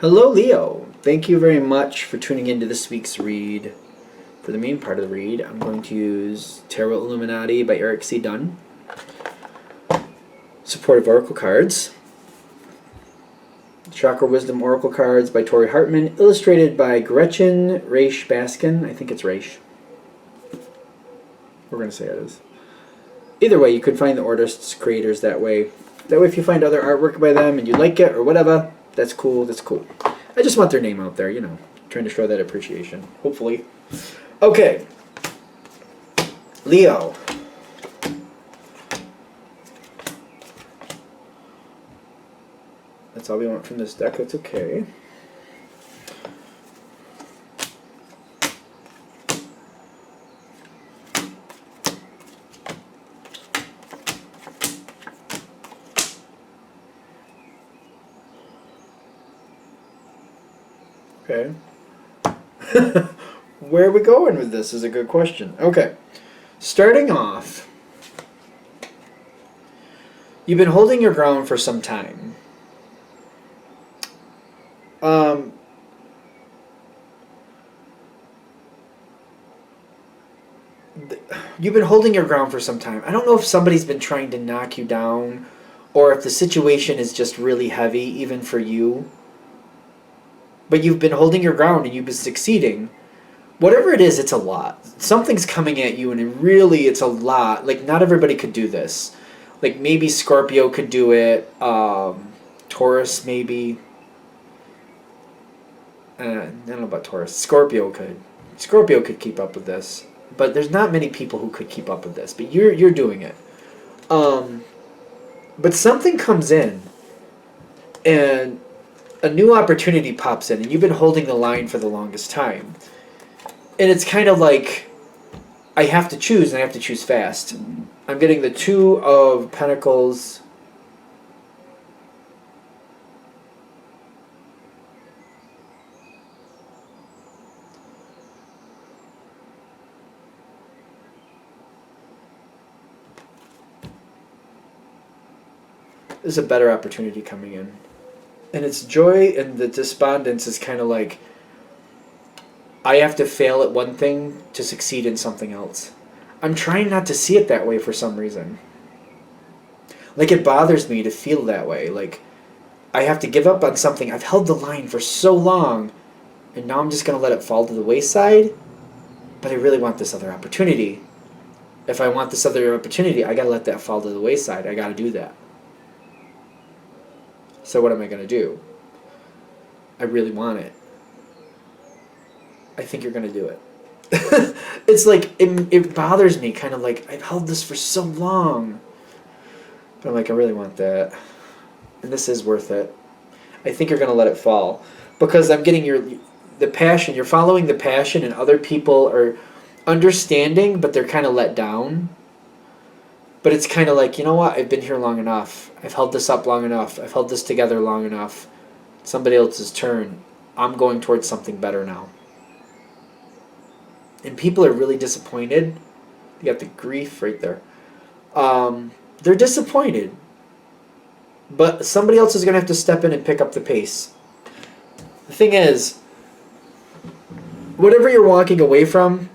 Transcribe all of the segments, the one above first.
Hello, Leo. Thank you very much for tuning into this week's read. For the main part of the read, I'm going to use Tarot Illuminati by Eric C. Dunn. Supportive Oracle cards. Chakra Wisdom Oracle cards by Tori Hartman, illustrated by Gretchen Raish Baskin. I think it's Raish. We're going to say it is. Either way, you could find the artists, creators that way. That way, if you find other artwork by them and you like it or whatever, that's cool, that's cool. I just want their name out there, you know, trying to show that appreciation, hopefully. Okay. Leo. That's all we want from this deck, that's okay. Okay. Where are we going with this is a good question. Okay. Starting off, you've been holding your ground for some time. You've been holding your ground for some time. I don't know if somebody's been trying to knock you down or if the situation is just really heavy, even for you. But you've been holding your ground and you've been succeeding. Whatever it is, it's a lot. Something's coming at you and it's a lot. Like, not everybody could do this. Like, maybe Scorpio could do it. Taurus, maybe. I don't know about Taurus. Scorpio could. Scorpio could keep up with this. But there's not many people who could keep up with this. But you're doing it. But something comes in. And a new opportunity pops in. And you've been holding the line for the longest time. And it's kind of like, I have to choose, and I have to choose fast. I'm getting the Two of Pentacles. There's a better opportunity coming in. And it's joy, and the despondence is kind of like, I have to fail at one thing to succeed in something else. I'm trying not to see it that way for some reason. Like, it bothers me to feel that way. Like, I have to give up on something. I've held the line for so long, and now I'm just going to let it fall to the wayside. But I really want this other opportunity. If I want this other opportunity, I got to let that fall to the wayside. I got to do that. So what am I going to do? I really want it. I think you're going to do it. It's like, it bothers me, kind of like, I've held this for so long. But I'm like, I really want that. And this is worth it. I think you're going to let it fall. Because I'm getting the passion. You're following the passion, and other people are understanding, but they're kind of let down. But it's kind of like, you know what? I've been here long enough. I've held this up long enough. I've held this together long enough. Somebody else's turn. I'm going towards something better now. And people are really disappointed. You got the grief right there. They're disappointed. But somebody else is going to have to step in and pick up the pace. The thing is, whatever you're walking away from,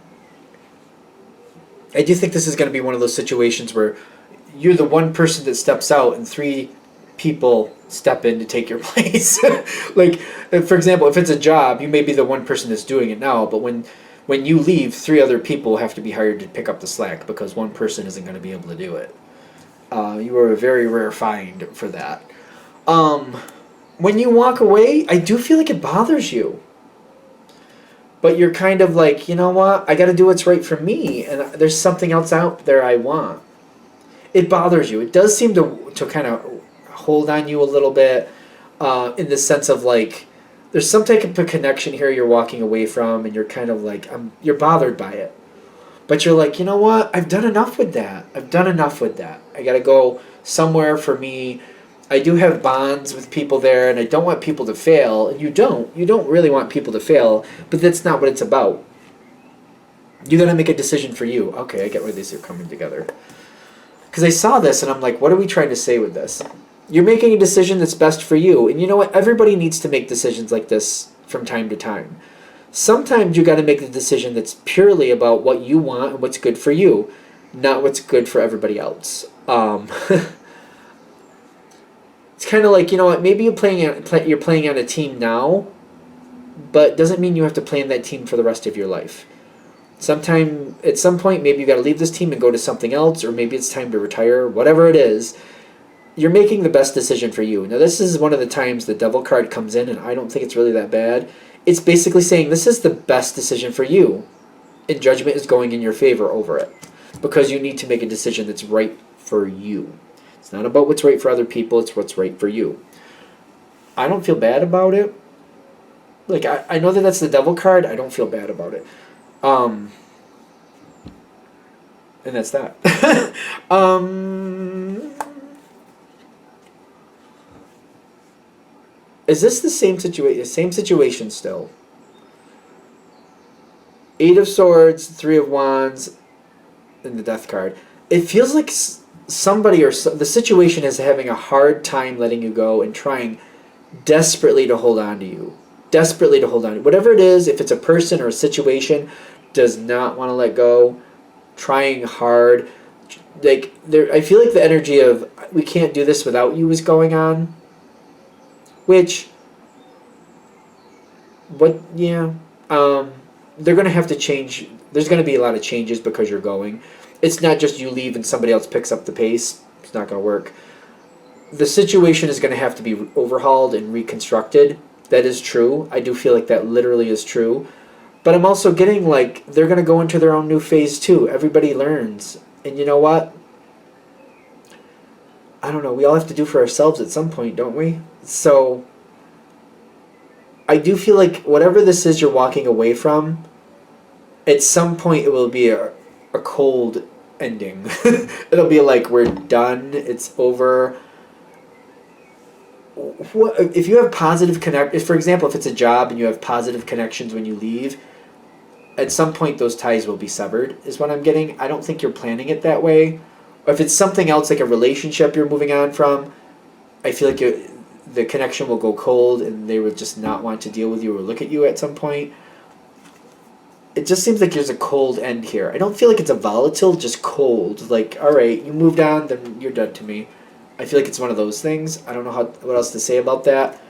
I do think this is going to be one of those situations where you're the one person that steps out and three people step in to take your place. Like, for example, if it's a job, you may be the one person that's doing it now, but when you leave, three other people have to be hired to pick up the slack because one person isn't going to be able to do it. You are a very rare find for that. When you walk away, I do feel like it bothers you. But you're kind of like, you know what? I got to do what's right for me, and there's something else out there I want. It bothers you. It does seem to kind of hold on you a little bit, in the sense of like, there's some type of a connection here you're walking away from, and you're kind of like, you're bothered by it. But you're like, you know what? I've done enough with that. I've done enough with that. I got to go somewhere for me. I do have bonds with people there, and I don't want people to fail. And you don't really want people to fail, but that's not what it's about. You got to make a decision for you. Okay, I get where these are coming together. Because I saw this, and I'm like, what are we trying to say with this? You're making a decision that's best for you. And you know what? Everybody needs to make decisions like this from time to time. Sometimes you got to make the decision that's purely about what you want and what's good for you, not what's good for everybody else. It's kind of like, you know what? Maybe you're playing on a team now, but doesn't mean you have to play in that team for the rest of your life. Sometime at some point, maybe you got to leave this team and go to something else, or maybe it's time to retire. Whatever it is, you're making the best decision for you. Now, this is one of the times the devil card comes in, and I don't think it's really that bad. It's basically saying this is the best decision for you, and judgment is going in your favor over it, because you need to make a decision that's right for you. It's not about what's right for other people, it's what's right for you. I don't feel bad about it. Like, I know that that's the devil card. I don't feel bad about it. And that's that. Is this the same situation? Same situation still. 8 of Swords, 3 of Wands, and the Death card. It feels like somebody or the situation is having a hard time letting you go and trying desperately to hold on to you. Desperately to hold on. Whatever it is, if it's a person or a situation, does not want to let go. Trying hard. Like, I feel like the energy of we can't do this without you is going on. Which, yeah. They're going to have to change. There's going to be a lot of changes because you're going. It's not just you leave and somebody else picks up the pace. It's not going to work. The situation is going to have to be overhauled and reconstructed. That is true. I do feel like that literally is true. But I'm also getting like they're going to go into their own new phase too. Everybody learns. And you know what? I don't know. We all have to do for ourselves at some point, don't we? So I do feel like whatever this is you're walking away from, at some point it will be a cold ending. It'll be like we're done. It's over. If you have positive for example, if it's a job and you have positive connections when you leave, at some point those ties will be severed, is what I'm getting. I don't think you're planning it that way. Or if it's something else like a relationship you're moving on from, I feel like the connection will go cold and they would just not want to deal with you or look at you at some point. It just seems like there's a cold end here. I don't feel like it's a volatile, just cold. Like, all right, you moved on, then you're dead to me. I feel like it's one of those things. I don't know what else to say about that.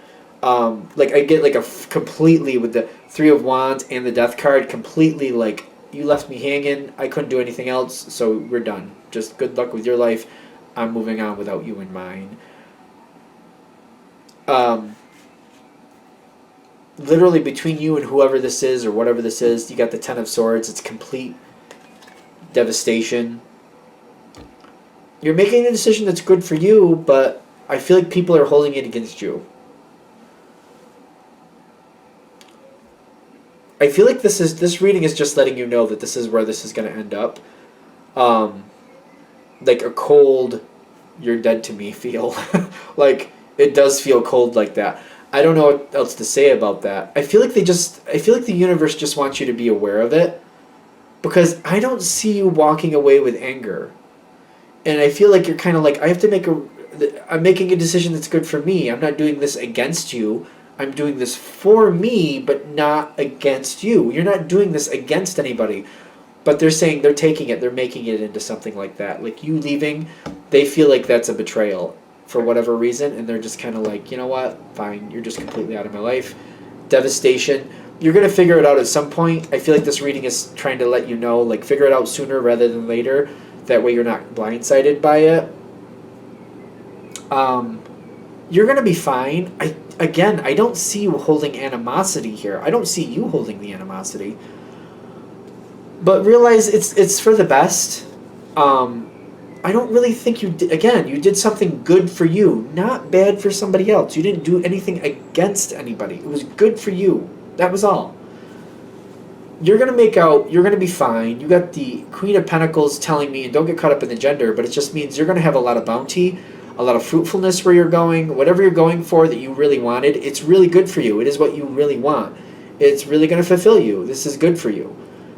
Like, I get like completely with the 3 of Wands and the Death card, completely like, you left me hanging. I couldn't do anything else, so we're done. Just good luck with your life. I'm moving on without you in mind. Literally between you and whoever this is or whatever this is, you got the 10 of Swords. It's complete devastation. You're making a decision that's good for you, but I feel like people are holding it against you. I feel like this reading is just letting you know that this is where this is going to end up. Like a cold, you're dead to me feel. Like, it does feel cold like that. I don't know what else to say about that. I feel like the universe just wants you to be aware of it, because I don't see you walking away with anger. And I feel like you're kind of like, I'm making a decision that's good for me. I'm not doing this against you. I'm doing this for me, but not against you. You're not doing this against anybody. But they're saying they're taking it, they're making it into something like that. Like, you leaving, they feel like that's a betrayal for whatever reason, and they're just kind of like, you know what, fine, you're just completely out of my life. Devastation. You're going to figure it out at some point. I feel like this reading is trying to let you know, like, figure it out sooner rather than later. That way you're not blindsided by it. You're going to be fine. I don't see you holding animosity here. I don't see you holding the animosity. But realize it's for the best. I don't really think you did. Again, you did something good for you, not bad for somebody else. You didn't do anything against anybody. It was good for you. That was all. You're going to be fine. You got the Queen of Pentacles telling me, and don't get caught up in the gender, but it just means you're going to have a lot of bounty, a lot of fruitfulness where you're going. Whatever you're going for that you really wanted, it's really good for you. It is what you really want. It's really going to fulfill you. This is good for you.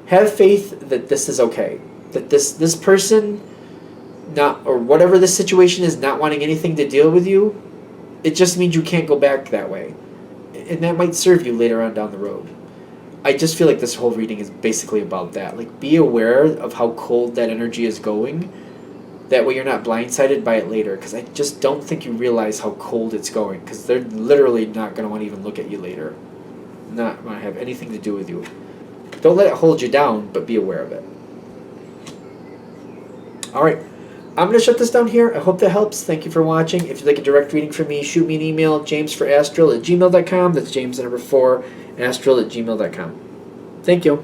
Have faith that this is okay. That this person not, or whatever the situation is, not wanting anything to deal with you, it just means you can't go back that way. And that might serve you later on down the road. I just feel like this whole reading is basically about that. Like, be aware of how cold that energy is going. That way you're not blindsided by it later. Because I just don't think you realize how cold it's going. Because they're literally not going to want to even look at you later. Not want to have anything to do with you. Don't let it hold you down, but be aware of it. Alright. I'm going to shut this down here. I hope that helps. Thank you for watching. If you'd like a direct reading from me, shoot me an email, jamesforastral@gmail.com. That's James, the number 4, astral@gmail.com. Thank you.